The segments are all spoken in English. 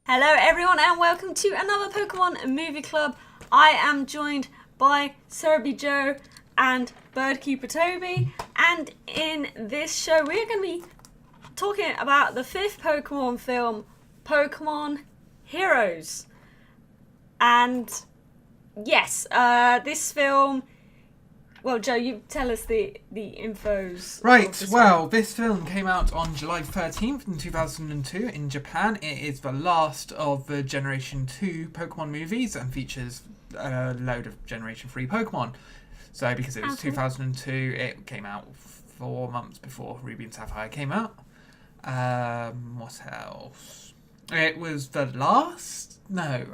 Hello everyone and welcome to another Pokemon Movie Club. I am joined by Cerebi Joe and Birdkeeper Toby, and in this show we're going to be talking about the fifth Pokemon film, Pokemon Heroes. And yes, this film... Well, Joe, you tell us the infos. Right, well, this film came out on July 13th in 2002 in Japan. It is the last of the Generation 2 Pokemon movies and features a load of Generation 3 Pokemon. So, because it was 2002, it came out 4 months before Ruby and Sapphire came out. What else? It was the last... No,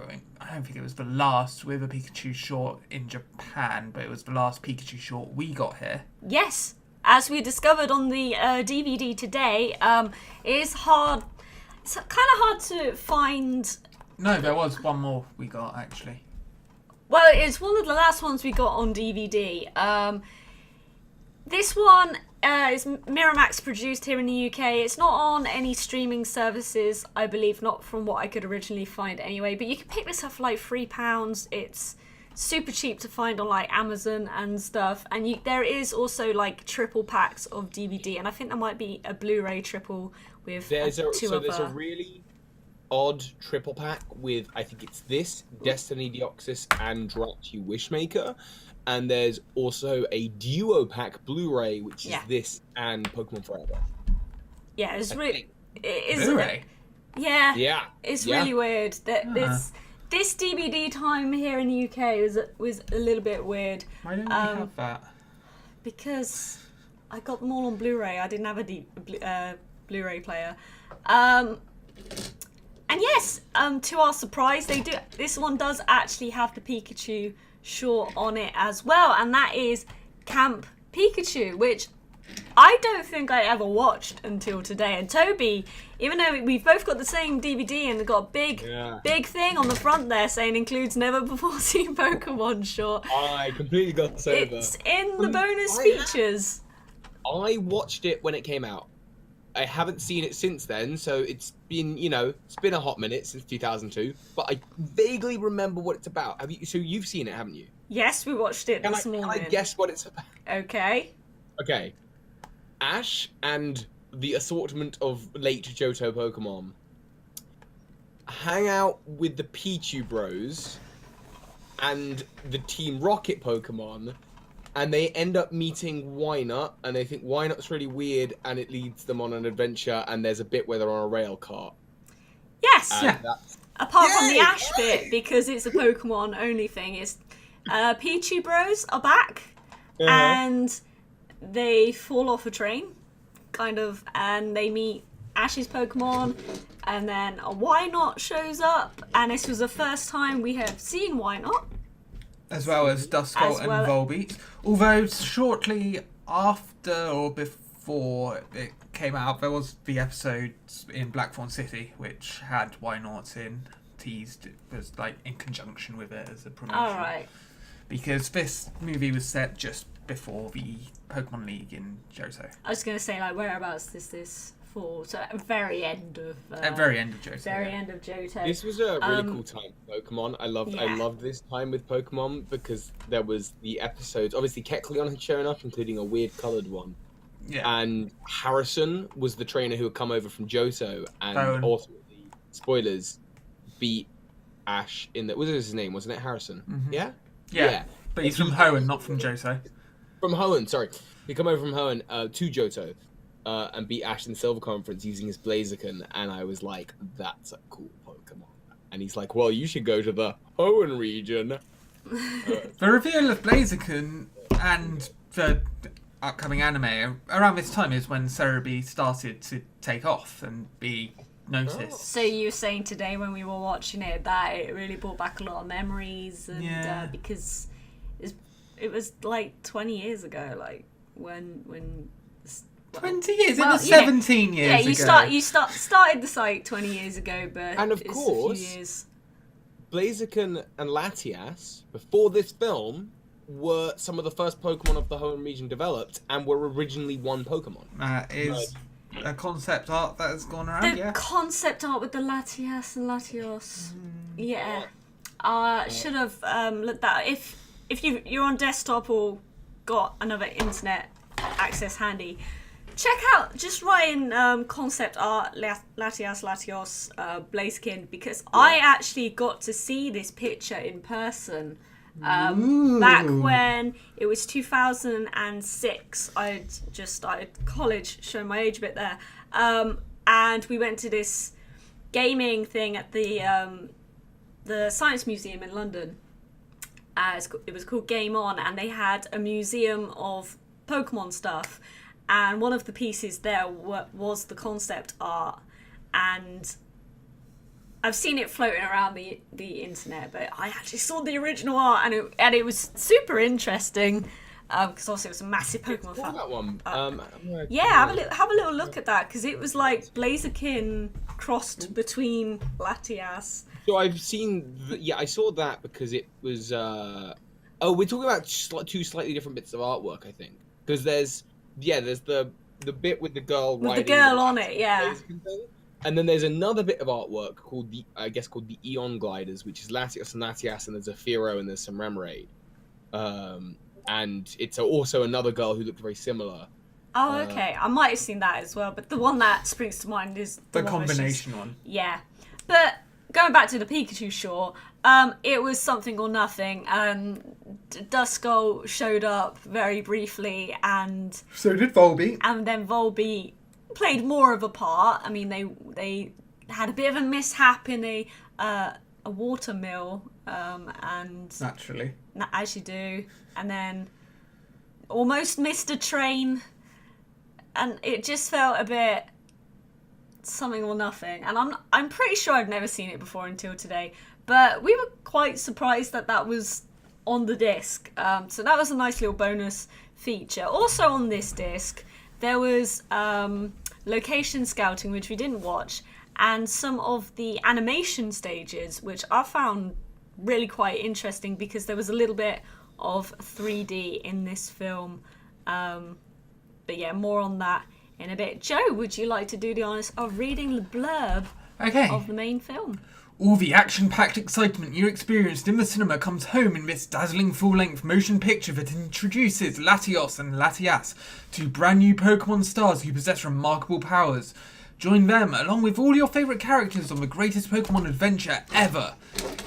I don't think it was the last with a Pikachu short in Japan, but it was the last Pikachu short we got here. Yes, as we discovered on the DVD today, it is hard. It's kind of hard to find. No, there was one more we got actually. Well, it's one of the last ones we got on DVD. This one is Miramax produced here in the UK. It's not on any streaming services, I believe, not from what I could originally find anyway. But you can pick this up for like £3. It's super cheap to find on like Amazon and stuff. And there is also like triple packs of DVD, and I think there might be a Blu-ray triple with There's a really odd triple pack with, I think it's this, Destiny Deoxys and Drachi Wishmaker. And there's also a duo pack Blu-ray, which is this and Pokemon Forever. Yeah, it's really... Blu-ray? Yeah. It's really weird. That this DVD time here in the UK was a little bit weird. Why don't we have that? Because I got them all on Blu-ray. I didn't have a Blu-ray player. And yes, to our surprise, they do. This one does actually have the Pikachu short on it as well, and that is Camp Pikachu, which I don't think I ever watched until today. And Toby, even though we've both got the same DVD and they've got a big thing on the front there saying includes never before seen Pokemon short, I completely got sober. It's in the bonus features. I watched it when it came out. I haven't seen it since then, so it's been a hot minute since 2002. But I vaguely remember what it's about. So you've seen it, haven't you? Yes, we watched it this morning. Can I guess what it's about? Okay. Ash and the assortment of late Johto Pokemon hang out with the Pichu Bros and the Team Rocket Pokemon. And they end up meeting Wynut, and they think Wynut's really weird, and it leads them on an adventure, and there's a bit where they're on a rail cart. Yes! Apart from the Ash bit, because it's a Pokemon-only thing, it's Pichu Bros are back, and they fall off a train, kind of, and they meet Ash's Pokemon, and then a Wynut shows up, and this was the first time we have seen Wynut. As well as Duskull and Volbeat. Although shortly after or before it came out, there was the episode in Blackthorn City, which had Wynauts teased. It was like in conjunction with it as a promotion. Alright. Because this movie was set just before the Pokemon League in Johto. I was going to say, like, whereabouts is this for? So at the very end of... at very end of Johto. End of Johto. This was a really cool time for Pokemon. I loved this time with Pokemon because there was the episodes. Obviously, Kecleon had shown up, including a weird coloured one. Yeah. And Harrison was the trainer who had come over from Johto and ultimately, spoilers, beat Ash in the... What was his name? Wasn't it Harrison? Mm-hmm. Yeah. But he's from Hoenn, not from Johto. From Hoenn, sorry. He come over from Hoenn to Johto. And beat Ash in the Silver Conference using his Blaziken, and I was like, that's a cool Pokemon. And he's like, well, you should go to the Hoenn region. The reveal of Blaziken and the upcoming anime around this time is when Cerebi started to take off and be noticed. So you were saying today when we were watching it that it really brought back a lot of memories, and because it was like 20 years ago, like when 20 years? It was 17 years ago. You started the site 20 years ago, but and of course, a few years. Blaziken and Latias, before this film, were some of the first Pokemon of the Hoenn region developed and were originally one Pokemon. That is a concept art that has gone around. The concept art with the Latias and Latios. Yeah. Should have looked that. If you're on desktop or got another internet access handy, check out, just write in concept art Latias, Latios, Blaziken, because I actually got to see this picture in person back when it was 2006. I started college, showing my age a bit there, and we went to this gaming thing at the Science Museum in London. It was called Game On, and they had a museum of Pokemon stuff, and one of the pieces there was the concept art, and I've seen it floating around the internet, but I actually saw the original art, and it was super interesting, because obviously it was a massive Pokemon fan. That one. Yeah, have a little look at that, because it was like Blaziken crossed between Latias. So I've seen, I saw that because it was. We're talking about two slightly different bits of artwork, I think, because there's the bit with the girl with riding the girl the on it, yeah. And then there's another bit of artwork called the Eon Gliders, which is Latios and Latias, and there's a Firo and there's some Remoraid. And it's also another girl who looked very similar. Oh, okay. I might have seen that as well, but the one that springs to mind is the combination one. Yeah. But going back to the Pikachu short, it was something or nothing. Duskull showed up very briefly, and so did Volbeat. And then Volbeat played more of a part. I mean, they had a bit of a mishap in a water mill, and naturally, as you do, and then almost missed a train, and it just felt a bit something or nothing. And I'm pretty sure I've never seen it before until today, but we were quite surprised that was on the disc. So that was a nice little bonus feature. Also on this disc, there was location scouting, which we didn't watch, and some of the animation stages, which I found really quite interesting because there was a little bit of 3D in this film. But yeah, more on that in a bit. Joe, would you like to do the honours of reading the blurb of the main film? All the action-packed excitement you experienced in the cinema comes home in this dazzling full-length motion picture that introduces Latios and Latias, two brand new Pokemon stars who possess remarkable powers. Join them, along with all your favourite characters, on the greatest Pokemon adventure ever.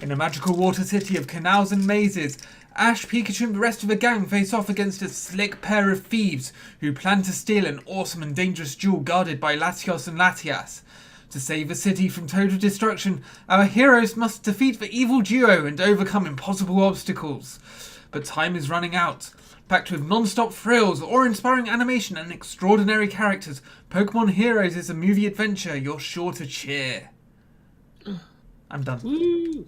In a magical water city of canals and mazes, Ash, Pikachu and the rest of the gang face off against a slick pair of thieves who plan to steal an awesome and dangerous jewel guarded by Latios and Latias. To save the city from total destruction, our heroes must defeat the evil duo and overcome impossible obstacles. But time is running out. Packed with non-stop thrills, awe-inspiring animation and extraordinary characters, Pokémon Heroes is a movie adventure you're sure to cheer. I'm done. Woo.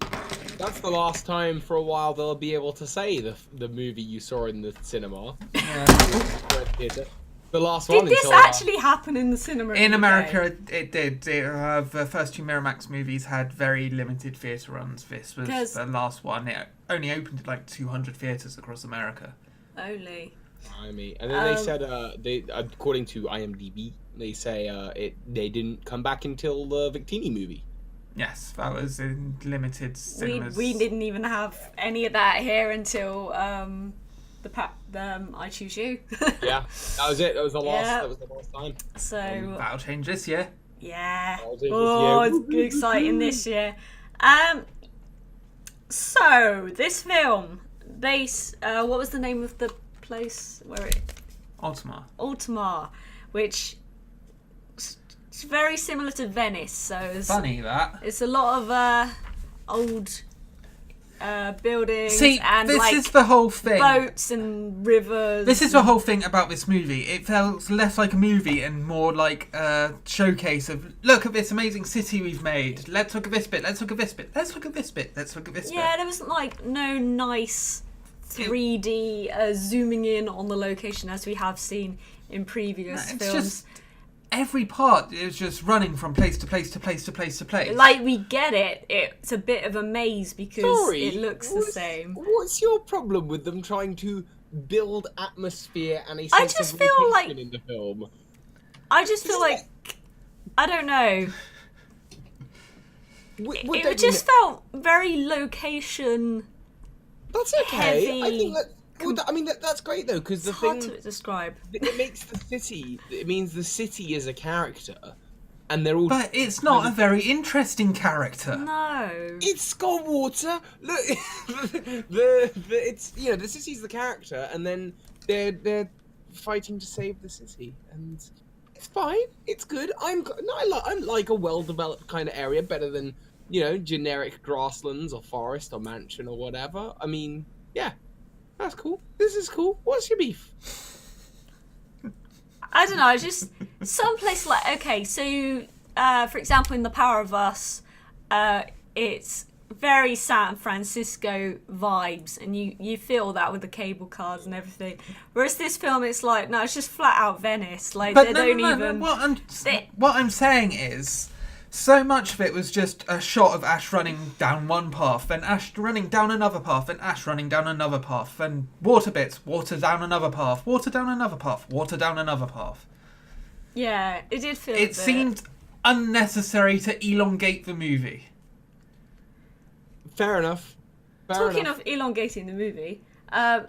That's the last time for a while they'll be able to say the movie you saw in the cinema. Yeah. The last one. Did this actually happen in the cinema? In America, it did. The first two Miramax movies had very limited theatre runs. This was the last one. It only opened at like 200 theatres across America. Only. And then they said, according to IMDb, they say they didn't come back until the Victini movie. Yes, that was in limited cinemas. We didn't even have any of that here until I Choose You. Yeah, that was it. That was the last. Yeah. That was the last time. So that'll change this year. Yeah. It's exciting this year. So this film, what was the name of the place where it? Altamar, which is very similar to Venice. So it's funny that it's a lot of old buildings. See, and this is the whole thing. Boats and rivers. This is the whole thing about this movie. It felt less like a movie and more like a showcase of, look at this amazing city we've made. Let's look at this bit. Let's look at this bit. Let's look at this bit. Let's look at this bit. Yeah, there was like no nice 3D zooming in on the location as we have seen in previous films. Just every part is just running from place to place to place to place to place. Like, we get it. It's a bit of a maze because it looks the same. What's your problem with them trying to build atmosphere and a sense of location in the film? I just feel like I don't know. Would It just felt very location. That's okay. heavy, I think that's great though, because the It's hard thing to describe. it makes the city. It means the city is a character, and they're all. But it's not a very interesting character. No. It's got water. Look, it's the city's the character, and then they're fighting to save the city, and it's fine. It's good. I'm like a well-developed kind of area, better than generic grasslands or forest or mansion or whatever. I mean, yeah, that's cool. This is cool. What's your beef? I don't know, just some place like, okay, so, for example, in The Power of Us, it's very San Francisco vibes, and you feel that with the cable cars and everything. Whereas this film, it's like, no, it's just flat out Venice. Like, But they no, don't no, even... no. What I'm saying is, so much of it was just a shot of Ash running down one path, then Ash running down another path, then Ash running down another path, then water bits, water down another path, water down another path, water down another path. Yeah, it did feel It seemed unnecessary to elongate the movie. Fair enough. Talking of elongating the movie, want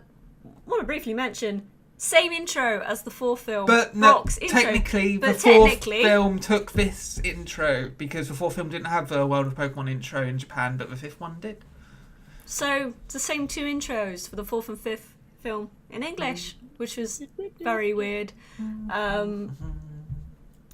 to briefly mention, same intro as the fourth film. But no, Brock's intro. technically, But the fourth technically- film took this intro, because the fourth film didn't have the World of Pokemon intro in Japan, but the fifth one did. So, it's the same two intros for the fourth and fifth film in English, which was very weird.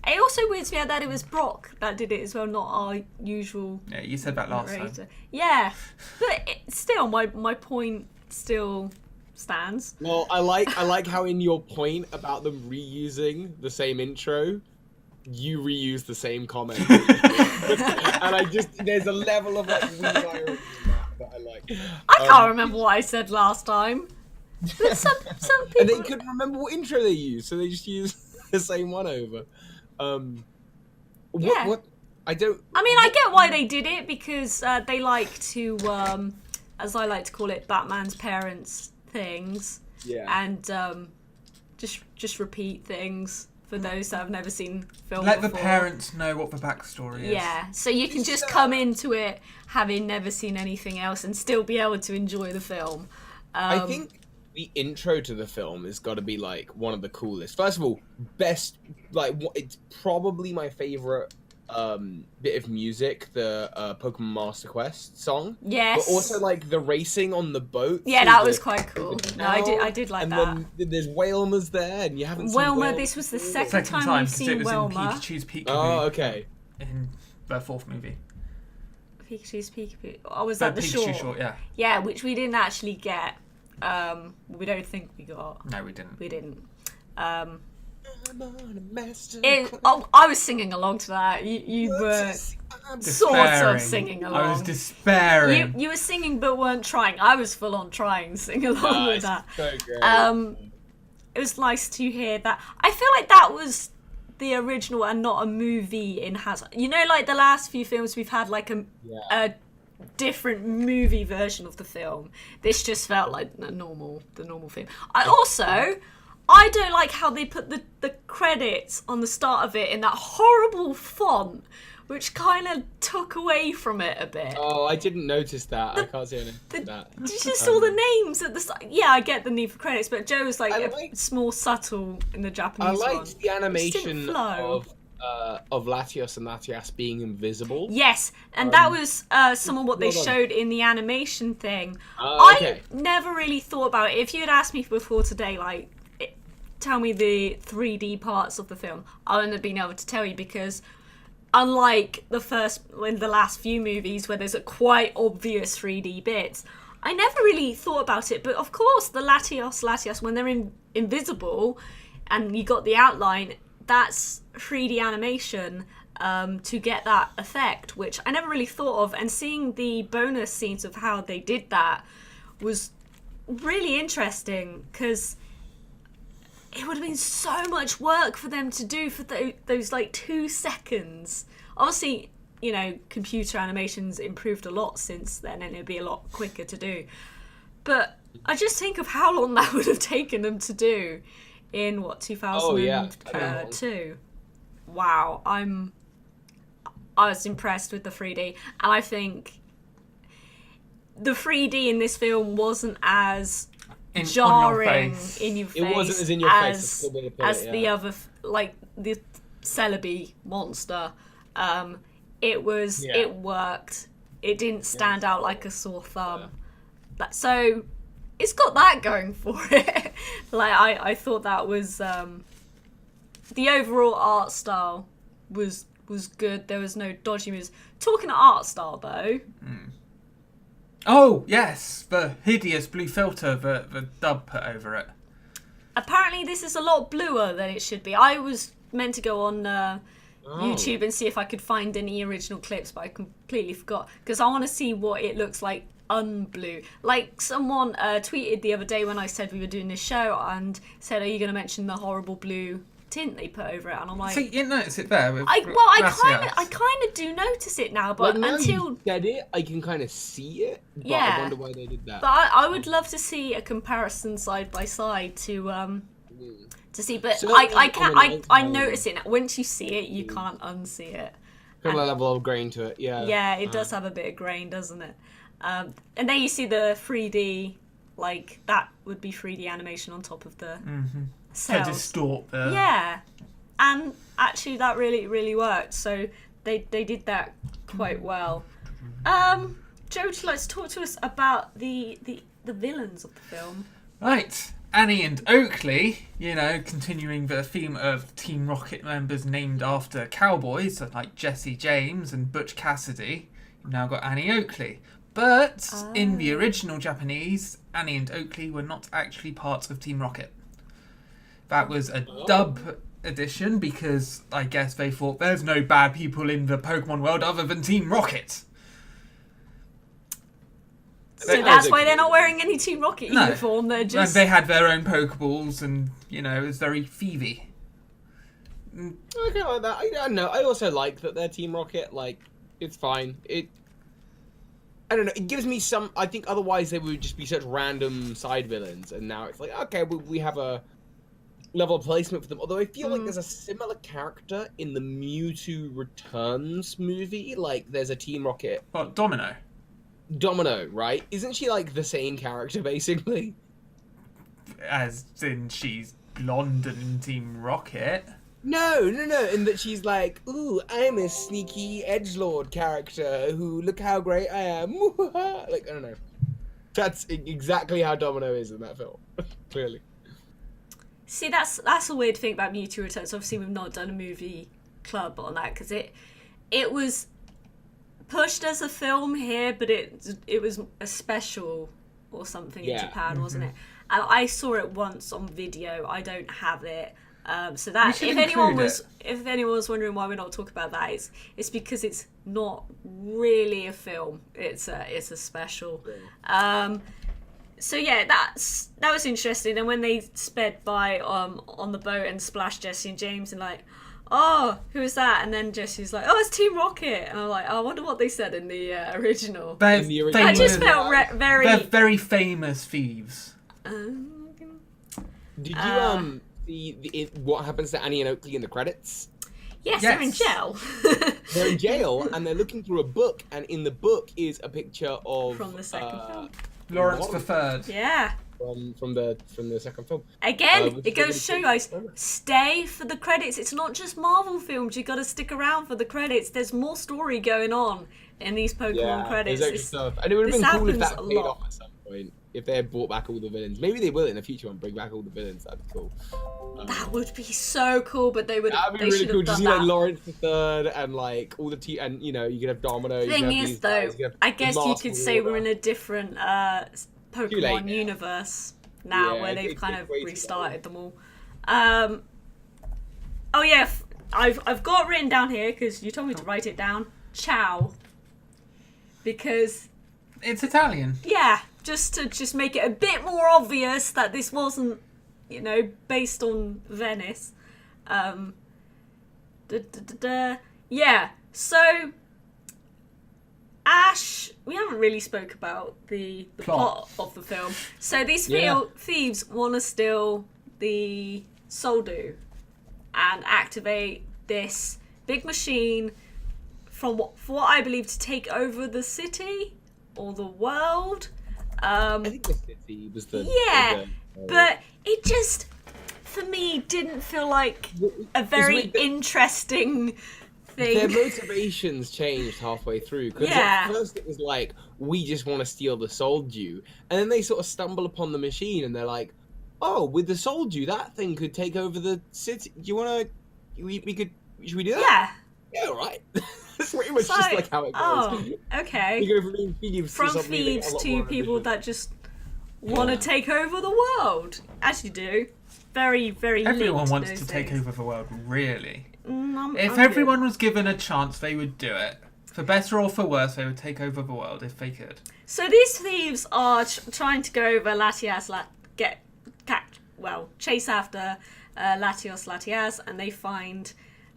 It also weirds me out that it was Brock that did it as well, not our usual Yeah, you said that last time. narrator. Yeah, but still, my point still stands. Well, I like how in your point about them reusing the same intro, you reuse the same comment. And there's a level of like weird irony in that I like. I can't remember what I said last time. But some people... And they couldn't remember what intro they used, so they just used the same one over. Yeah. What? I don't. I mean, I get why they did it, because they like to, as I like to call it, Batman's parents things. Yeah. And just repeat things for those that have never seen film Let before. the parents know what the backstory is. Yeah, so you can just come into it having never seen anything else and still be able to enjoy the film. I think the intro to the film has got to be like one of the coolest. First of all, it's probably my favorite bit of music, the Pokemon Master Quest song. Yes. But also like the racing on the boat. Yeah, through that the- was quite cool. the No, I canal, did like and that. then there's Whalmer's there, and you haven't seen Whalmer, Whalmer this was the before. second time we've 'cause seen it was in Whalmer. Pikachu's Peekaboo Oh, okay. in the fourth movie. Pikachu's Peekaboo. Oh, was But that the Pikachu short? short, yeah. Yeah, which we didn't actually get. We don't think we got. No, we didn't. We didn't. I'm on a master I was singing along to that. You were sort of Despairing. singing I along. was despairing. You were singing but weren't trying. I was full on trying to sing along with that. So great. It was nice to hear that. I feel like that was the original and not a movie in Has. You know, like the last few films we've had like a different movie version of the film. This just felt like the normal film. I don't like how they put the credits on the start of it in that horrible font, which kind of took away from it a bit. Oh, I didn't notice that. I can't see anything like that. Did you just all the names at the start? Yeah, I get the need for credits, but Joe was like I a liked- more subtle in the Japanese I one. liked the animation flow. of Latios and Latias being invisible. Yes, and that was some of what they well done. showed in the animation thing. Okay. I never really thought about it. If you had asked me before today, like, tell me the 3D parts of the film, I wouldn't have been able to tell you, because unlike the last few movies where there's a quite obvious 3D bits, I never really thought about it. But of course, the Latios, when they're invisible and you got the outline, that's 3D animation to get that effect, which I never really thought of. And seeing the bonus scenes of how they did that was really interesting, because it would have been so much work for them to do for those like 2 seconds. Obviously, you know, computer animations improved a lot since then, and it'd be a lot quicker to do. But I just think of how long that would have taken them to do in 2002. Oh, yeah. Wow, I'm I was impressed with the 3D, and I think the 3D in this film wasn't as jarring in your face. It wasn't as in your face as the other, like the Celebi monster. It worked. It didn't stand out like a sore thumb. So it's got that going for it. Like I thought that was the overall art style was good. There was no dodgy moves. Talking of art style though. Oh yes, the hideous blue filter that the dub put over it. Apparently this is a lot bluer than it should be. I was meant to go on YouTube and see if I could find any original clips, but I completely forgot because I want to see what it looks like unblue. Like someone tweeted the other day when I said we were doing this show and said, "Are you going to mention the horrible blue tint they put over it?" And I'm like, so you notice it there. With I kind of do notice it now, but now until you said it, I can kind of see it. But Yeah. I wonder why they did that. but I would love to see a comparison side by side to see. But So I notice it now. Once you see it, you can't unsee it. Kind of a level of grain to it, yeah. Yeah, it does have a bit of grain, doesn't it? And then you see the 3D, like that would be 3D animation on top of the to cells. distort the. Yeah, and actually that really worked. So they did that quite well. Joe, would you like to talk to us about the villains of the film? Right. Annie and Oakley, continuing the theme of Team Rocket members named after cowboys, like Jesse James and Butch Cassidy. You've now got Annie Oakley. But in the original Japanese, Annie and Oakley were not actually part of Team Rocket. That was a dub edition because I guess they thought there's no bad people in the Pokemon world other than Team Rocket. So that's why they're not wearing any Team Rocket uniform. They're just... And they had their own Pokeballs and, it was very thievy. I kind of like that. I don't know. I also like that they're Team Rocket. Like, it's fine. I don't know. It gives me some... I think otherwise they would just be such random side villains. And now it's like, okay, we have a level of placement for them. Although I feel like there's a similar character in the Mewtwo Returns movie. Like, there's a Team Rocket... What, Domino? Domino, right? Isn't she like the same character basically? As in she's blonde and in Team Rocket. No. In that she's like, ooh, I'm a sneaky edgelord character who look how great I am. Like, I don't know. That's exactly how Domino is in that film. Clearly. See, that's a weird thing about Mewtwo Returns. Obviously, we've not done a movie club on that because it was pushed as a film here, but it was a special or something in Japan, wasn't it? And I saw it once on video. I don't have it, so that if anyone was wondering why we're not talking about that, it's because it's not really a film. It's a special. So yeah, that was interesting. And when they sped by on the boat and splashed Jesse and James and like, oh, who is that? And then Jesse's like, oh, it's Team Rocket. And I'm like, I wonder what they said in the original. I just felt very... They're very famous thieves. Did you see what happens to Annie and Oakley in the credits? Yes, they're in jail. They're in jail, and they're looking through a book, and in the book is a picture of... From the second film. Lawrence the Third. Yeah. From the second film. Again, it goes to show you guys, stay for the credits. It's not just Marvel films. You got to stick around for the credits. There's more story going on in these Pokemon credits. There's extra stuff. And it would have been cool if that paid off at some point. If they had brought back all the villains. Maybe they will in the future and bring back all the villains. That'd be cool. That would be so cool, but they would. That'd be really cool. Just see like Lawrence the Third and like all the and you could have Domino. Thing is, though, I guess you could say we're in a different Pokemon universe now, where they've kind of restarted them all. Oh yeah, I've got it written down here because you told me to write it down. Ciao, because it's Italian. Yeah, just to make it a bit more obvious that this wasn't, based on Venice. Yeah, so Ash, we haven't really spoke about the plot of the film. So these thieves want to steal the Soldu and activate this big machine for what I believe to take over the city or the world. I think the city was the But it just, for me, didn't feel like a very interesting thing. Their motivations changed halfway through. Because at first it was like, we just want to steal the soul dew. And then they sort of stumble upon the machine and they're like, oh, with the soul dew, that thing could take over the city. Do you want to... Should we do that? Yeah, all right. That's pretty much just like how it goes. Oh, okay. You go from being thieves from thieves to people that just want to take over the world, as you do. Very, very. Everyone wants to take over the world, really. If everyone was given a chance, they would do it. For better or for worse, they would take over the world if they could. So these thieves are trying to go over Latias, chase after Latias, and they find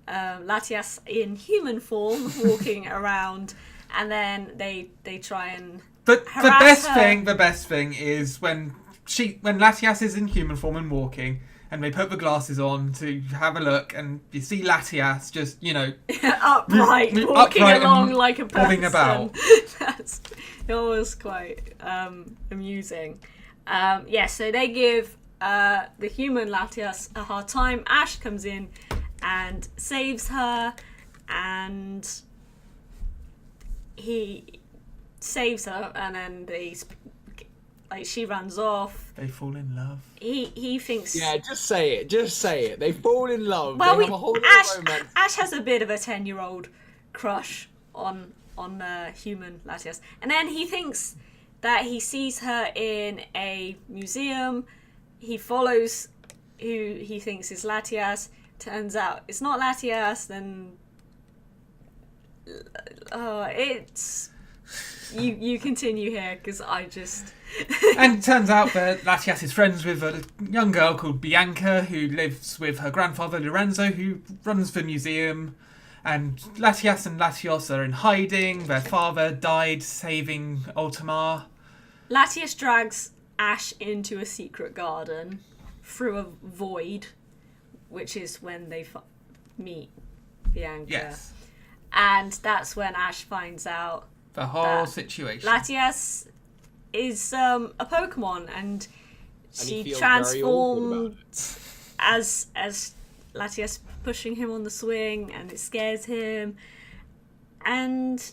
Latias in human form walking around, and then they try and But harass the best thing is when Latias is in human form and walking, and they put the glasses on to have a look, and you see Latias just, upright, walking along like a person. Bobbing about. It was quite amusing. So they give the human Latias a hard time. Ash comes in and saves her, and he saves her, and then she runs off. They fall in love. He thinks... Yeah, just say it. They fall in love. Well, they have a whole romance. Ash has a bit of a 10-year-old crush on human Latias. And then he thinks that he sees her in a museum. He follows who he thinks is Latias. Turns out it's not Latias. Then... it's... You continue here, because I just... And it turns out that Latias is friends with a young girl called Bianca, who lives with her grandfather Lorenzo, who runs the museum. And Latias and Latios are in hiding. Their father died saving Ultimar. Latias drags Ash into a secret garden through a void, which is when they meet Bianca. Yes. And that's when Ash finds out the whole situation. Latias is a Pokemon, and she feels transformed as Latias pushing him on the swing, and it scares him. And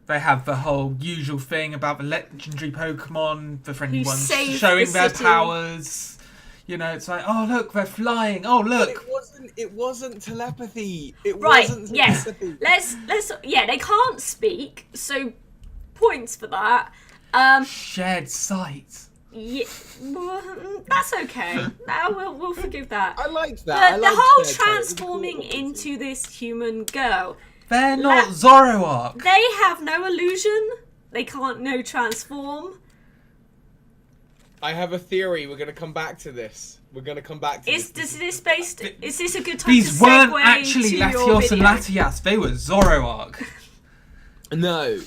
they have the whole usual thing about the legendary Pokemon, the friendly ones showing their powers. It's like, oh look, they're flying. Oh look. But it wasn't telepathy. It right. wasn't Yes. telepathy. Let's. Yeah, they can't speak, so points for that. Shared sight. Yeah, that's okay. We'll forgive that. I liked that. The whole transforming into this human girl. They're not Zoroark. They have no illusion. They can't transform. I have a theory. We're going to come back to this. Is this a good time These to weren't segue actually to your Latios and video? Latias. They were Zoroark. No.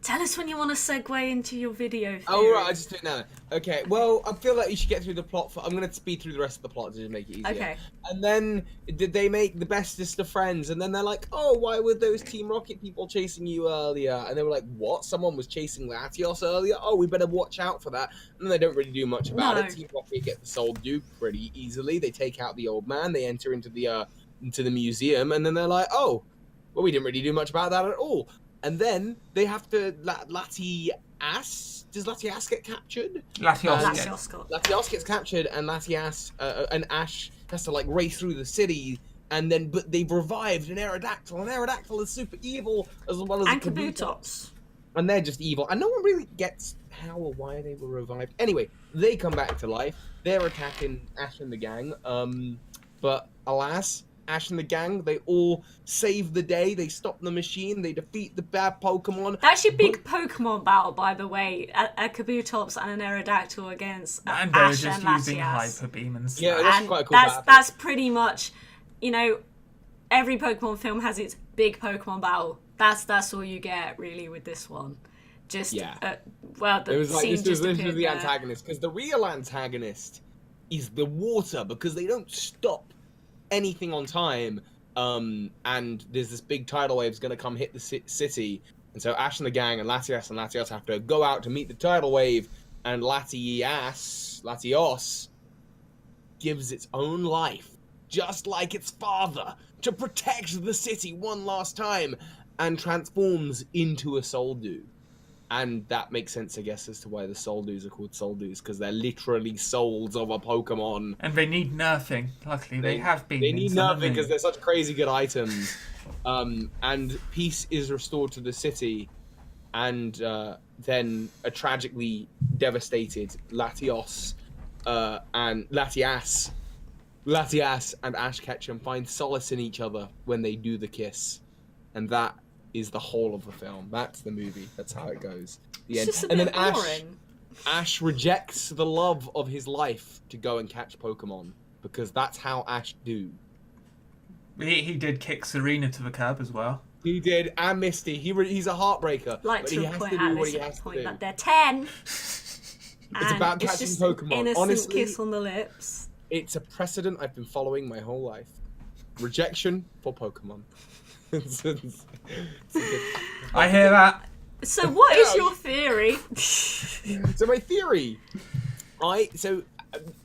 Tell us when you want to segue into your video theory. Oh, right, I just do it now. Okay, well, I feel like you should get through the plot. I'm going to speed through the rest of the plot to just make it easier. Okay. And then, did they make the bestest of friends? And then they're like, oh, why were those Team Rocket people chasing you earlier? And they were like, what? Someone was chasing Latios earlier? Oh, we better watch out for that. And then they don't really do much about it. Team Rocket get the Soul Dew pretty easily. They take out the old man. They enter into the museum. And then they're like, oh, well, we didn't really do much about that at all. And then they have to Latias. Does Latias get captured? Latios gets captured, and Latias and Ash has to race through the city. And then, but they've revived an Aerodactyl. An Aerodactyl is super evil, as well as and Kabutops. And they're just evil, and no one really gets how or why they were revived. Anyway, they come back to life. They're attacking Ash and the gang. But alas, Ash and the gang, they all save the day. They stop the machine. They defeat the bad Pokemon. That's your big Pokemon battle, by the way. A Kabutops and an Aerodactyl against and Ash just and Latias. using Hyper Beam and stuff. Yeah, that's quite a cool battle. That's pretty much, every Pokemon film has its big Pokemon battle. That's all you get, really, with this one. Just, it was like, this was the antagonist. Because the real antagonist is the water, because they don't stop anything on time. and there's this big tidal wave that's going to come hit the city, and so Ash and the gang and Latios have to go out to meet the tidal wave, and Latios gives its own life, just like its father, to protect the city one last time, and transforms into a Soldu. And that makes sense, I guess, as to why the Soldus are called Soldus, because they're literally souls of a Pokemon. And they need nerfing. Luckily, they have been. They need nerfing because they're such crazy good items. And peace is restored to the city, and then a tragically devastated Latias and Ash Ketchum find solace in each other when they do the kiss, and that is the whole of the film. That's the movie. That's how it goes. The end. It's just a And bit then boring. Ash rejects the love of his life to go and catch Pokemon, because that's how Ash do. He did kick Serena to the curb as well. He did, and Misty. He's a heartbreaker. Like but to he has point to out do what he this has to point do. that they're 10. It's and about it's catching just Pokemon. Innocent Honestly, kiss on the lips. it's a precedent I've been following my whole life. Rejection for Pokemon. It's a good... I hear that. So what is Yeah, your theory? So my theory,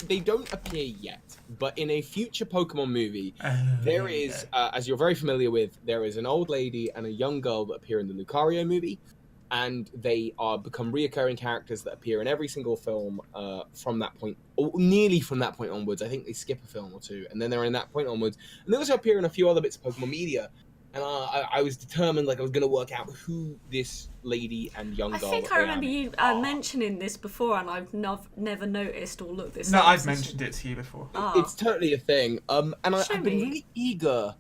they don't appear yet, but in a future Pokemon movie, there is, as you're very familiar with, there is an old lady and a young girl that appear in the Lucario movie, and they become reoccurring characters that appear in every single film from that point, or nearly from that point onwards. I think they skip a film or two, and then they're in that point onwards, and they also appear in a few other bits of Pokemon media. And I was determined, like, I was going to work out who this lady and young girl. I think I remember you mentioning this before, and I've never noticed or looked this No, up. I've mentioned it to you before. It's totally a thing. And I've Show been me. really eager.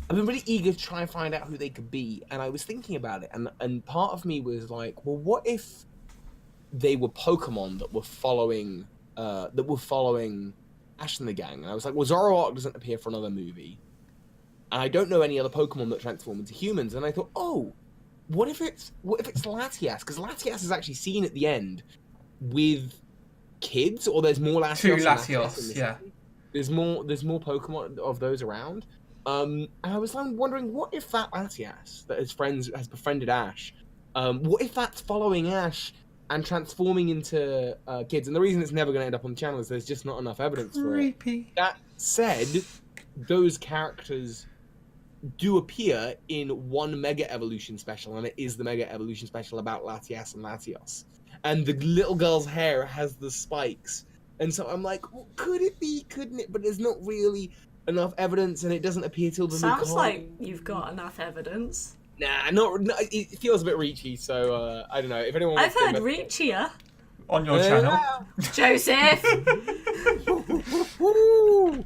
I've been really eager to try and find out who they could be. And I was thinking about it, and part of me was like, well, what if they were Pokemon that were following Ash and the gang? And I was like, well, Zoroark doesn't appear for another movie. And I don't know any other Pokemon that transform into humans. And I thought, oh, what if it's Latias? Because Latias is actually seen at the end with kids, or there's more Latios. Two than Latios, in yeah. There's more Pokemon of those around. And I was wondering, what if that Latias that has befriended Ash, what if that's following Ash and transforming into kids? And the reason it's never going to end up on the channel is there's just not enough evidence for it. Creepy. That said, those characters do appear in one Mega Evolution special, and it is the Mega Evolution special about Latias and Latios. And the little girl's hair has the spikes. And so I'm like, well, could it be? Couldn't it? But there's not really enough evidence, and it doesn't appear till the Sounds Lucario. like you've got enough evidence. Nah, no, it feels a bit reachy, so I don't know. If anyone I've wants to heard Reachia. On your channel. Joseph! Woo!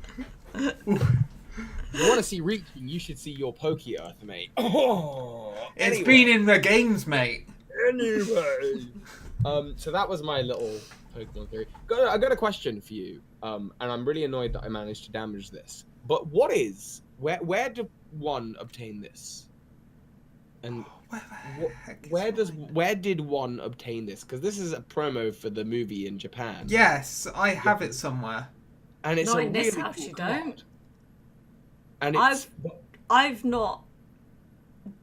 You want to see reaching, you should see your Poke-Earth, mate. Oh, It's anyway. been in the games, mate. Anyway. So that was my little Pokemon theory. I got a question for you. And I'm really annoyed that I managed to damage this. But where did one obtain this? And where did one obtain this? Because this is a promo for the movie in Japan. Yes, I have it somewhere. And it's Not a in this really house, cool you card. don't. And it's I've not,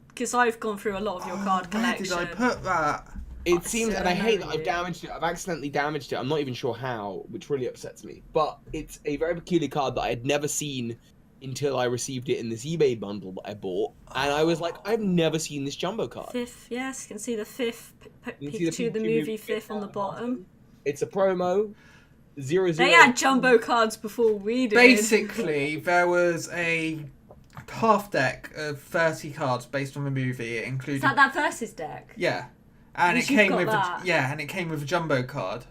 because I've gone through a lot of your card Where collection. did I put that? It seems, and I hate that I've you. damaged it. I've accidentally damaged it. I'm not even sure how, which really upsets me. But it's a very peculiar card that I had never seen until I received it in this eBay bundle that I bought. And I was like, I've never seen this jumbo card. Fifth, yes, you can see the fifth You can see the Pikachu, the Pikachu movie movie fifth on the bottom. It's a promo. 0-0. They had jumbo cards before we did. Basically, there was a half deck of 30 cards based on the movie. It included Is that versus deck? yeah, and it You've came got with that. and it came with a jumbo card,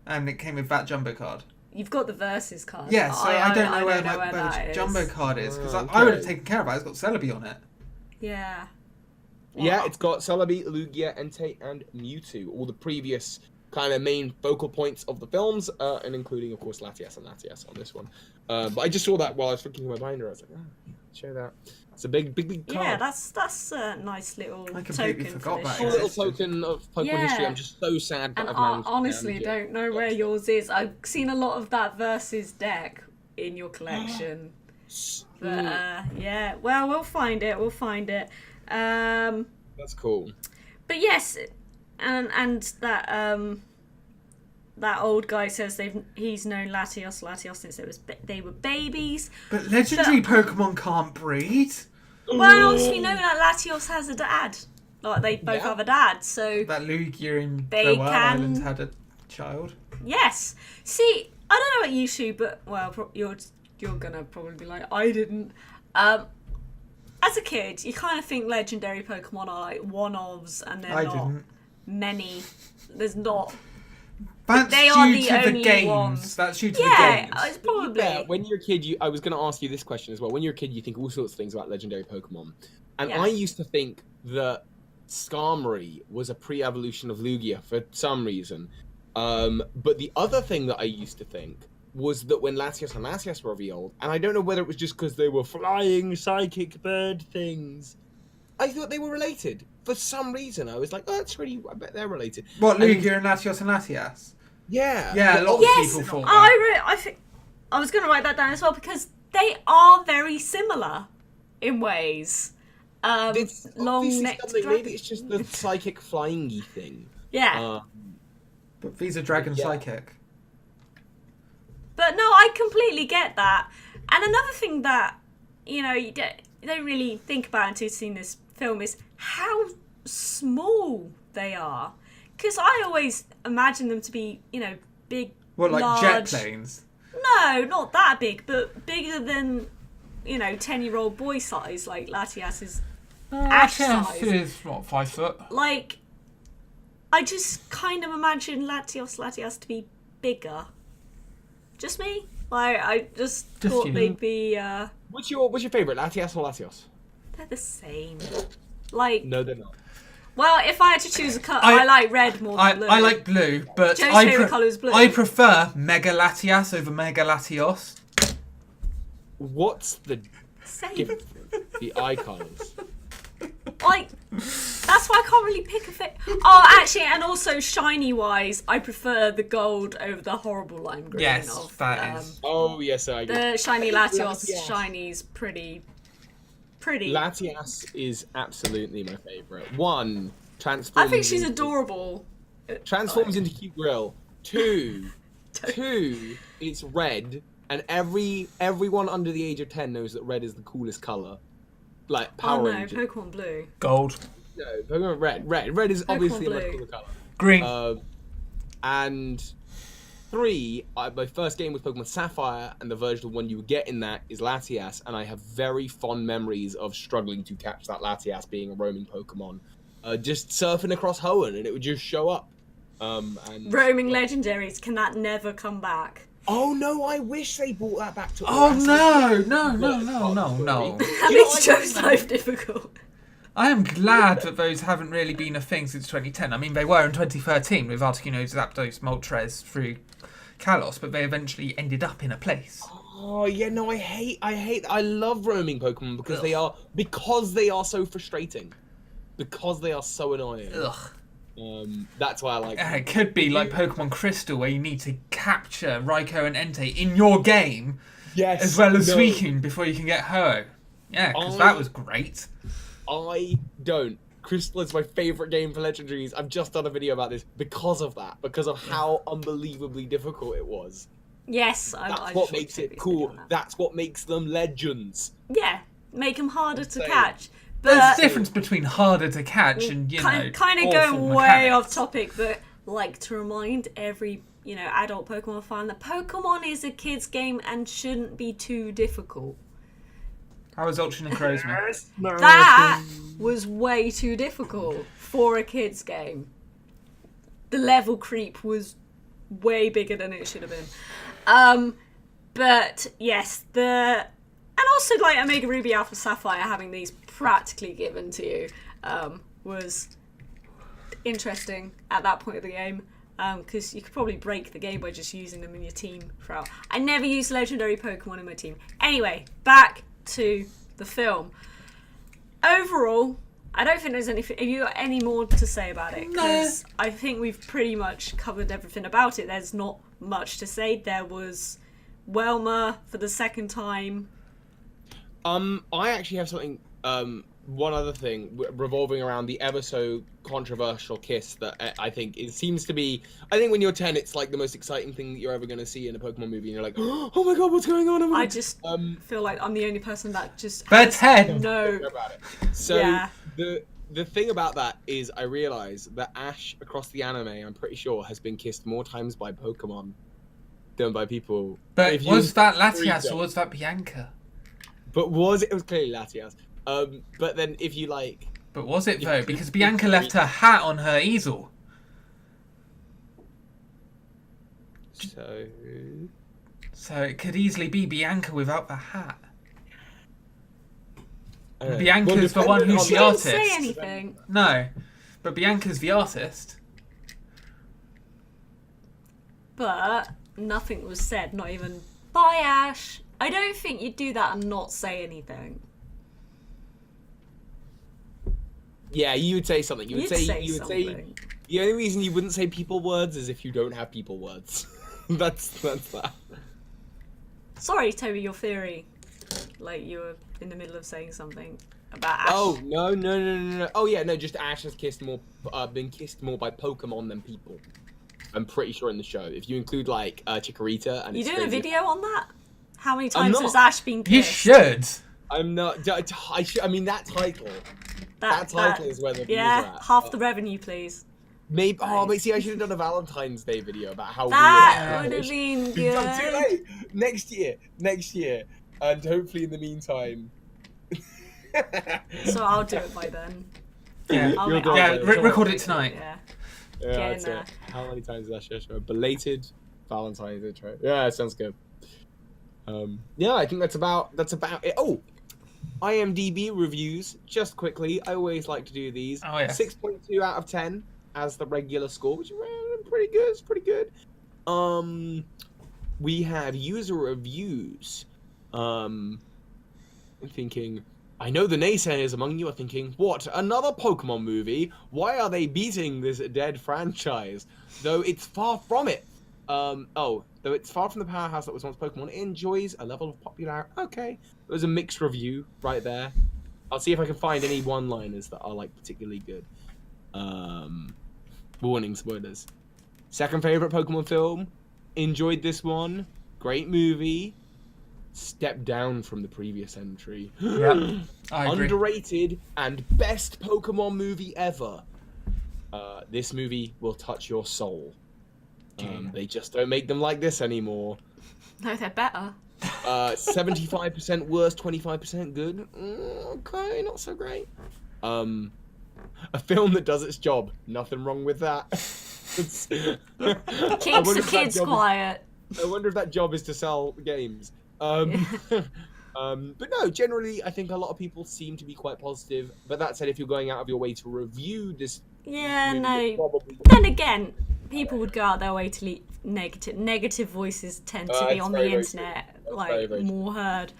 and it came with that jumbo card. You've got the versus card. Yeah, so I don't know where where the that jumbo is. card is because I Okay. would have taken care of it. It's got Celebi on it. Yeah. Yeah, it's got Celebi, Lugia, Entei, and Mewtwo. All the previous kind of main focal points of the films, and including, of course, Latias and Latias on this one. But I just saw that while I was looking through my binder. I was like, show that. It's a big card. Yeah, that's a nice little I completely token forgot for that this Cool show. little token of Pokemon history. Yeah. I'm just so sad that And I've I managed to honestly damage it. don't know where yours is. I've seen a lot of that versus deck in your collection. But yeah, well, we'll find it. We'll find it. That's cool. But yes, and that old guy says he's known Latios since they were babies. But legendary Pokemon can't breed. Well, obviously, we know that Latios has a dad. Like they both have a dad, so that Lugia in they Farewell can. Island had a child. Yes. See, I don't know about you, Shu, but well, you're gonna probably be like, I didn't. As a kid, you kind of think legendary Pokemon are like one-offs, and they're not didn't. many. There's not. That's They are due the to the only games. ones. That's due to the Yeah, games. it's probably. Yeah, when you're a kid, I was going to ask you this question as well. When you're a kid, you think all sorts of things about legendary Pokemon. And Yeah. I used to think that Skarmory was a pre-evolution of Lugia for some reason. But the other thing that I used to think was that when Latios and Latias were revealed, and I don't know whether it was just because they were flying psychic bird things, I thought they were related. For some reason, I was like, oh, that's really, I bet they're related. What, Lugia and Latios and Latias? Yeah. Yeah, a lot Yes, of people thought that. I think I was going to write that down as well because they are very similar in ways. It's Long obviously necked something, dragon. maybe it's just the psychic flying-y thing. Yeah. But these are Dragon Yeah. Psychic. But no, I completely get that. And another thing that, you don't really think about until you've seen this film is how small they are. Because I always imagine them to be, big, What, like large... jet planes? No, not that big, but bigger than, 10-year-old boy size, like Latias is Ash Latias size. is, what, 5 foot? Like, I just kind of imagine Latias to be bigger. Just me? Like, I just thought you. they'd be, What's your favourite, Latias or Latios? they're the same. Like, No, they're not. well, if I had to choose a colour, I- I like red more than blue. I like blue, but Joe's I, favourite colour is blue. I prefer Mega Latias over Mega Latios. What's the Same. difference? The eye colours. Like, that's why I can't really pick a fit. Oh, actually, and also shiny-wise, I prefer the gold over the horrible lime green Yes, of that is. Oh, yes, I agree. the shiny Latios. Latias. Shiny's pretty. Latias is absolutely my favourite. One, I transforms. think she's into- adorable. Transforms into cute grill. Two, it's red, and everyone under the age of 10 knows that red is the coolest colour. Like Oh Power no, Rangers. Pokemon Blue. Gold. No, Pokemon red. Red is obviously a much Blue. cooler colour. Green. And three, my first game was Pokemon Sapphire, and the version of one you would get in that is Latias, and I have very fond memories of struggling to catch that Latias being a roaming Pokemon. Just surfing across Hoenn, and it would just show up. And Roaming legendaries, can that never come back? Oh no, I wish they brought that back to Oh Oasis. no. That makes Joe's life difficult. I am glad that those haven't really been a thing since 2010. I mean, they were in 2013 with Articuno, Zapdos, Moltres through Kalos, but they eventually ended up in a place. Oh yeah, no, I love roaming Pokemon because they are so frustrating. Because they are so annoying. Ugh. That's why I like them. It could be like Pokemon Crystal, where you need to capture Raikou and Entei in your game, Yes. as well as Suicune before you can get Ho. Yeah, because that was great. I don't. Crystal is my favourite game for Legendaries. I've just done a video about this because of that. Because of how unbelievably difficult it was. Yes, That's I what just makes want to it cool. on that. That's what makes them legends. Yeah, make them harder to Insane. catch. There's But a difference between harder to catch and, kind of awful going way mechanics. off topic, but like to remind every adult Pokemon fan that Pokemon is a kids game and shouldn't be too difficult. How was Ultra Necrozma? That was way too difficult for a kids game. The level creep was way bigger than it should have been. But yes, and also like Omega Ruby, Alpha Sapphire having these practically given to you was interesting at that point of the game. Because you could probably break the game by just using them in your team throughout. I never used legendary Pokemon in my team. Anyway, back to the film. Overall, I don't think there's anything. Have you got any more to say about it? Because I think we've pretty much covered everything about it. There's not much to say. There was Welmer for the second time. I actually have something. One other thing revolving around the ever so controversial kiss that I think it seems to be. I think when you're 10, it's like the most exciting thing that you're ever going to see in a Pokemon movie, and you're like, oh my god, what's going on? I just feel like I'm the only person that just. They're 10. No. About it. So Yeah. the thing about that is, I realize that Ash across the anime, I'm pretty sure, has been kissed more times by Pokemon than by people. But If you was that read Latias them. or was that Bianca? But it was clearly Latias. But then if you like. But was it though? Because Bianca left her hat on her easel. So it could easily be Bianca without the hat. Bianca's the one who's She the didn't artist. say anything. No, but Bianca's the artist. But nothing was said. Not even bye, Ash. I don't think you'd do that and not say anything. Yeah, you would say something. You would You'd say. You would say. something. The only reason you wouldn't say people words is if you don't have people words. that's that. Sorry, Toby, your theory. Like you were in the middle of saying something about Ash. Oh no! Oh yeah, no. Just Ash has been kissed more by Pokemon than people. I'm pretty sure in the show. If you include like Chikorita and You it's doing a crazy. video on that? How many I'm times not. has Ash been You kissed? should. I'm not. I mean that title. That title is where the views are Yeah, at. half the revenue, please. Maybe. Oh, but see, I should have done a Valentine's Day video about how That weird would have been You've good. done too late. Next year, and hopefully in the meantime. So I'll do it by then. Yeah, I'll You'll make- do I'll it yeah. by make then. it. Record it tonight. Yeah. Yeah, Get that's in it. there. How many times did I show? Belated Valentine's intro. Yeah, it sounds good. Yeah, I think that's about it. Oh, IMDb reviews. Just quickly, I always like to do these. Oh, yeah. 6.2 out of 10 as the regular score, which is pretty good. It's pretty good. We have user reviews. I'm thinking. I know the naysayers among you are thinking, what, another Pokemon movie? Why are they beating this dead franchise? Though it's far from it. Though it's far from the powerhouse that was once Pokemon, it enjoys a level of popularity. Okay, it was a mixed review right there. I'll see if I can find any one-liners that are, like, particularly good. Warning, spoilers. Second favorite Pokemon film. Enjoyed this one. Great movie. Step down from the previous entry. Yeah, I agree. Underrated and best Pokemon movie ever. This movie will touch your soul. They just don't make them like this anymore. No, they're better. 75% worse, 25% good. Okay, not so great. A film that does its job. Nothing wrong with that. Keeps the kids quiet. I wonder if that job is to sell games. But no, generally, I think a lot of people seem to be quite positive. But that said, if you're going out of your way to review this, Yeah, movie, no. you're probably Then again, people would go out their way to leave negative voices tend to be it's on the very, very internet, true. like Very, very true. more heard.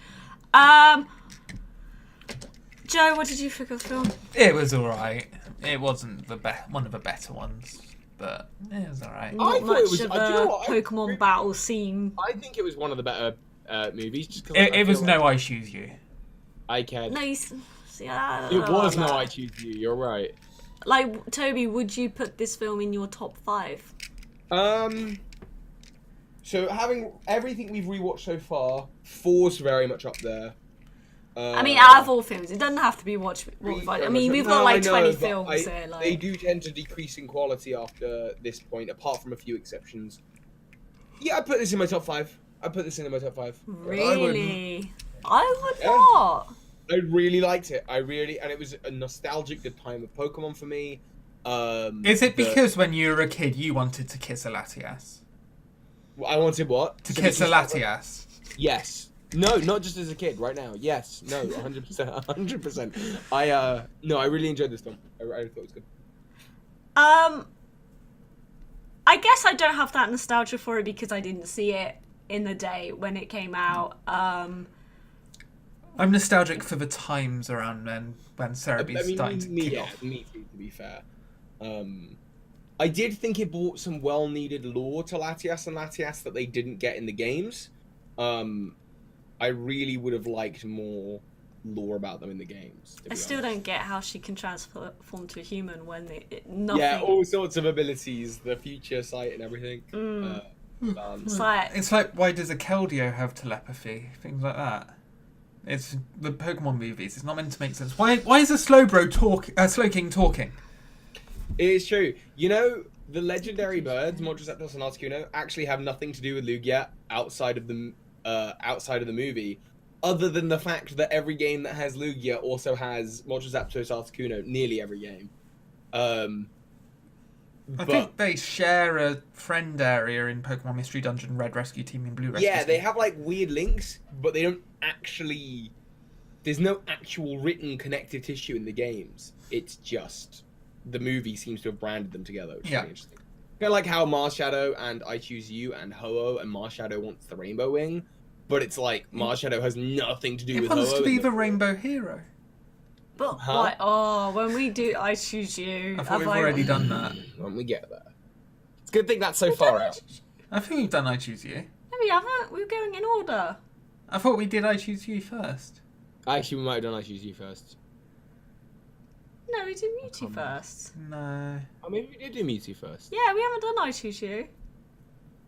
Joe, what did you think of the film? It was alright. It wasn't one of the better ones, but it was alright. I Not thought it much was- of do you know a what? Pokemon battle scene. I think it was one of the better movies. Just 'cause It I was feel No like I Choose You. I cared. No, see, I don't It know was about No that. I Choose You. You're right. Like, Toby, would you put this film in your top 5? So having everything we've rewatched so far, 4's very much up there. I mean, out of all films, it doesn't have to be watched. I mean, we've got No, like I know, 20 but films here. They Like, do tend to decrease in quality after this point, apart from a few exceptions. Yeah, I put this in my top 5. really? I would Yeah. not. I really liked it. And it was a nostalgic good time of Pokemon for me. Is it because when you were a kid you wanted to kiss a Latias? I wanted what? To kiss a Latias? Yes. No, not just as a kid. Right now. Yes. No. 100%. 100%. I really enjoyed this film. I thought it was good. I guess I don't have that nostalgia for it because I didn't see it in the day when it came out. I'm nostalgic for the times around then when Cerebe's starting to kick off. Me too, to be fair. I did think it brought some well-needed lore to Latias and Latias that they didn't get in the games. I really would have liked more lore about them in the games. To I be still honest. don't get how she can transform to a human when nothing. Yeah, all sorts of abilities, the future sight and everything. It's like, It's like, why does a Keldeo have telepathy? Things like that. It's the Pokemon movies. It's not meant to make sense. Why is a Slowking talking? It is true. You know, the legendary birds, Moltres and Articuno, actually have nothing to do with Lugia outside of the movie, other than the fact that every game that has Lugia also has Moltres Articuno, nearly every game. I think they share a friend area in Pokemon Mystery Dungeon, Red Rescue Team, and Blue Rescue Yeah, Team. they have like weird links, but they don't actually. There's no actual written connective tissue in the games. It's just the movie seems to have branded them together, which is really interesting. Kind of like how Marshadow and I Choose You and Ho-Oh and Marshadow wants the Rainbow Wing, but it's like Marshadow has nothing to do It with wants Ho-Oh. to be in the Rainbow Hero. but Huh? why? Oh, when we do I Choose You, I thought have we've already done that. When we get there. It's a good thing that's so far out. I think we've done I Choose You. No, we haven't. We're going in order. I thought we did I Choose You first. Actually, we might have done I Choose You first. No, we did Mewtwo first. No. Oh, maybe we did do Mewtwo first. Yeah, we haven't done I Choose You.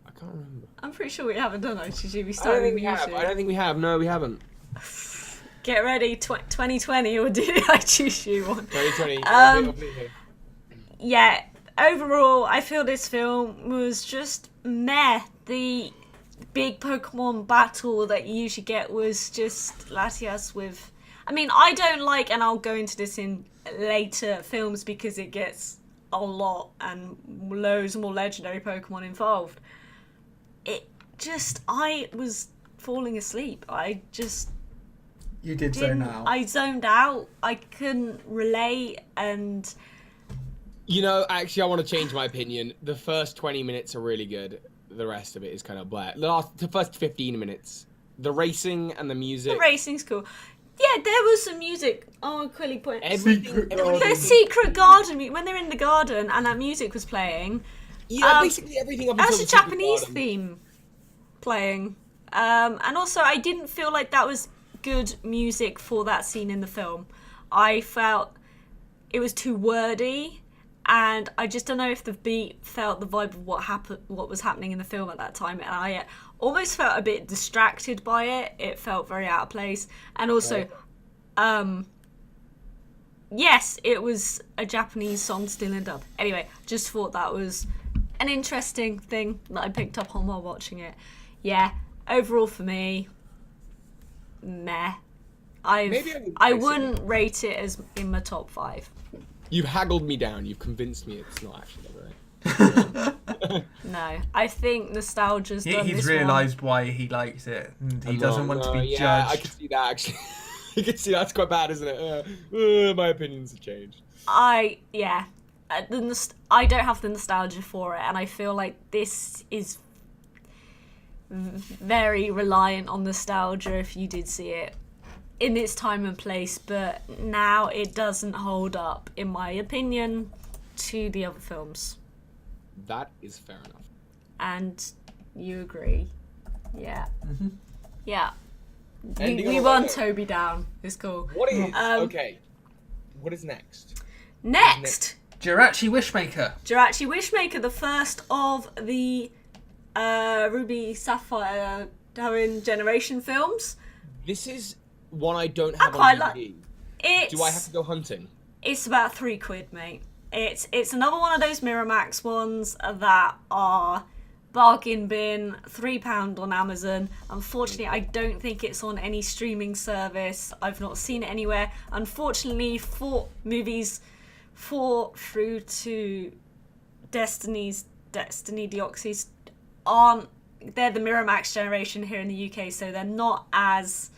I can't remember. I'm pretty sure we haven't done I Choose You. We I don't started think with we have. Mewtwo. I don't think we have. No, we haven't. Get ready, 2020, we'll do the I Choose You one. 2020. Yeah, overall, I feel this film was just meh. The big Pokemon battle that you usually get was just Latias with... I mean, I don't like, and I'll go into this in later films because it gets a lot and loads more legendary Pokemon involved. It just... I was falling asleep. I just... You did zone out. I zoned out. I couldn't relate, and... You know, actually, I want to change my opinion. The first 20 minutes are really good. The rest of it is kind of blah. The first 15 minutes, the racing and the music. The racing's cool. Yeah, there was some music. Oh, quickly point. Everything. The secret garden, when they're in the garden and that music was playing. Yeah, basically everything up That's until a the Secret Japanese Garden. theme playing. And also, I didn't feel like that was good music for that scene in the film. I felt it was too wordy, and I just don't know if the beat felt the vibe of what was happening in the film at that time, and I almost felt a bit distracted by it. It felt very out of place, and also, yes, it was a Japanese song still in dub. Anyway, just thought that was an interesting thing that I picked up on while watching it. Yeah, overall for me, meh. I wouldn't rate it as in my top 5. You've haggled me down. You've convinced me it's not actually that right. No, I think nostalgia's done He's this realised why he likes it, and he doesn't want to be yeah, I judged. can see that actually. You can see that's quite bad, isn't it? My opinions have changed. I don't have the nostalgia for it, and I feel like this is very reliant on nostalgia if you did see it in its time and place, but now it doesn't hold up, in my opinion, to the other films. That is fair enough. And you agree. Yeah. Mm-hmm. Yeah. Ending We on a want note. Toby down. It's cool. What is okay? What is next? Next, Jirachi Wishmaker. Jirachi Wishmaker, the first of the Ruby Sapphire Diamond Generation films. This is one I don't have quite on like- DVD. Do I have to go hunting? It's about £3, mate. It's another one of those Miramax ones that are bargain bin, £3 on Amazon. Unfortunately, I don't think it's on any streaming service. I've not seen it anywhere. Unfortunately, for movies 4 through to Destiny Deoxys they're the Miramax generation here in the UK, so they're not as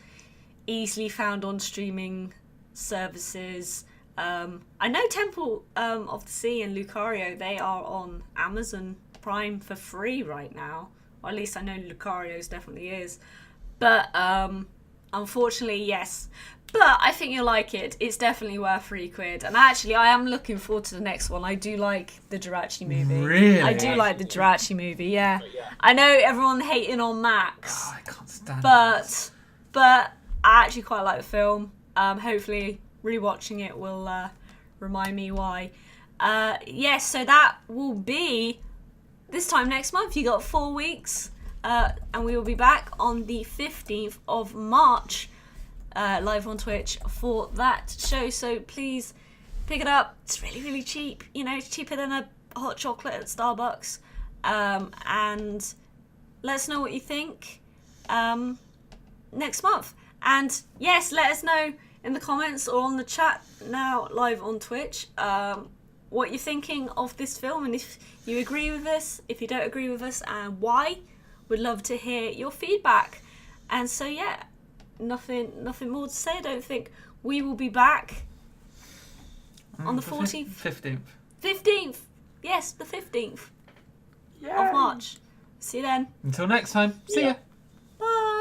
easily found on streaming services. I know Temple of the Sea and Lucario, they are on Amazon Prime for free right now. Or at least I know Lucario's definitely is. But unfortunately, yes. But I think you'll like it. It's definitely worth £3. And actually, I am looking forward to the next one. I do like the Jirachi movie. Really? I do like the Jirachi movie, yeah. I know everyone hating on Max. Oh, I can't stand it. But I actually quite like the film. Hopefully, rewatching it will remind me why. Yes, so that will be this time next month. You got 4 weeks, and we will be back on the 15th of March, live on Twitch for that show. So please pick it up. It's really, really cheap. You know, it's cheaper than a hot chocolate at Starbucks. And let us know what you think next month. And yes, let us know in the comments or on the chat now live on Twitch what you're thinking of this film, and if you agree with us, if you don't agree with us, and why. We'd love to hear your feedback. And so yeah, nothing more to say. I don't think. We will be back on the 14th. 15th. 15th. Yes, the 15th of March. See you then. Until next time. See ya. Bye.